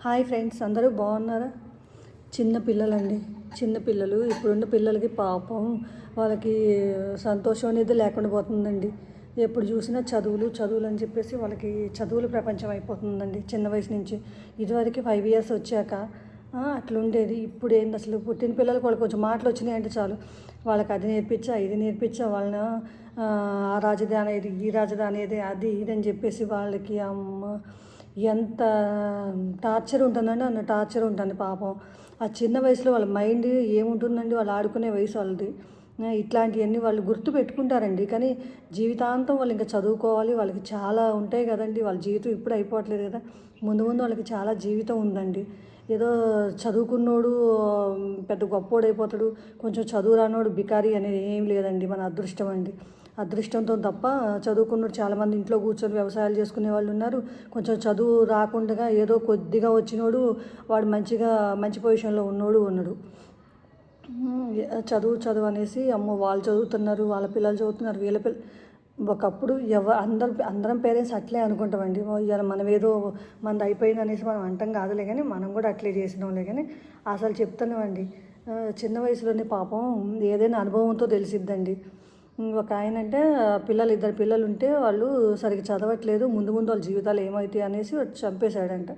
Hi friends, అందరూ బాగున్నారా? చిన్న పిల్లలండి, చిన్న పిల్లలు. ఇప్పుడున్న పిల్లలకి పాపం వాళ్ళకి సంతోషం అనేది లేకుండా పోతుందండి. ఎప్పుడు చూసినా చదువులు చదువులు అని చెప్పేసి వాళ్ళకి చదువుల ప్రపంచం అయిపోతుందండి చిన్న వయసు నుంచి. ఇదివరకు 5 years వచ్చాక అట్లుండేది. ఇప్పుడు ఏంది అసలు పుట్టిన పిల్లలకు వాళ్ళు కొంచెం మాటలు వచ్చినాయి అంటే చాలు, వాళ్ళకి అది నేర్పించా ఇది నేర్పించా వాళ్ళని ఆ రాజధాని ఇది ఈ రాజధాని ఇది అది ఇది అని చెప్పేసి వాళ్ళకి అమ్మ ఎంత టార్చర్ ఉంటుందండి, అన్న టార్చర్ ఉంటుంది పాపం. ఆ చిన్న వయసులో వాళ్ళ మైండ్ ఏముంటుందండి, వాళ్ళు ఆడుకునే వయసు వాళ్ళది. ఇట్లాంటివన్నీ వాళ్ళు గుర్తు పెట్టుకుంటారండి, కానీ జీవితాంతం వాళ్ళు ఇంకా చదువుకోవాలి. వాళ్ళకి చాలా ఉంటాయి కదండి, వాళ్ళ జీవితం ఇప్పుడు అయిపోవట్లేదు కదా, ముందు ముందు వాళ్ళకి చాలా జీవితం ఉందండి. ఏదో చదువుకున్నోడు పెద్ద గొప్పోడు అయిపోతాడు, కొంచెం చదువు రానోడు బికారి అనేది ఏం లేదండి. మన అదృష్టం అండి, అదృష్టంతో తప్ప చదువుకున్నోడు చాలామంది ఇంట్లో కూర్చొని వ్యవసాయాలు చేసుకునే వాళ్ళు ఉన్నారు. కొంచెం చదువు రాకుండా ఏదో కొద్దిగా వచ్చినోడు వాడు మంచి పొజిషన్లో ఉన్నోడు ఉన్నాడు. చదువు అనేసి అమ్మో వాళ్ళు చదువుతున్నారు, వాళ్ళ పిల్లలు చదువుతున్నారు, వీళ్ళ పిల్ల ఒకప్పుడు అందరం పేరెంట్స్ అట్లే అనుకుంటామండి. ఇవాళ మనం ఏదో మనది అయిపోయింది అనేసి మనం అంటాం కాదులే, కానీ మనం కూడా అట్లే చేసినాంలే. కానీ అసలు చెప్తున్నామండి, చిన్న వయసులోనే పాపం ఏదైనా అనుభవంతో తెలిసిద్దండి. ఒక ఆయన అంటే ఇద్దరు పిల్లలు ఉంటే వాళ్ళు సరిగ్గా చదవట్లేదు, ముందు ముందు వాళ్ళ జీవితాలు ఏమవుతాయి అనేసి చంపేశాడంట.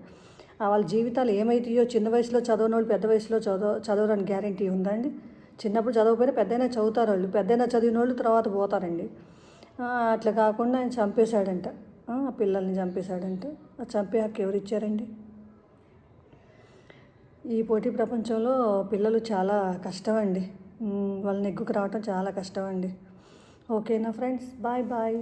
వాళ్ళ జీవితాలు ఏమవుతాయో చిన్న వయసులో చదవని వాళ్ళు పెద్ద వయసులో చదవరని గ్యారంటీ ఉందండి. చిన్నప్పుడు చదవకపోయినా పెద్దయినా చదువుతారు వాళ్ళు, పెద్దయినా చదివిన వాళ్ళు తర్వాత పోతారండి. అట్లా కాకుండా ఆయన చంపేశాడంట, పిల్లల్ని చంపేశాడంట. చంపే హక్కు ఎవరు ఇచ్చారండి? ఈ పోటీ ప్రపంచంలో పిల్లలు చాలా కష్టం అండి, వాళ్ళని నెగ్గుకు రావటం చాలా కష్టం అండి. ఓకేనా ఫ్రెండ్స్, బాయ్ బాయ్.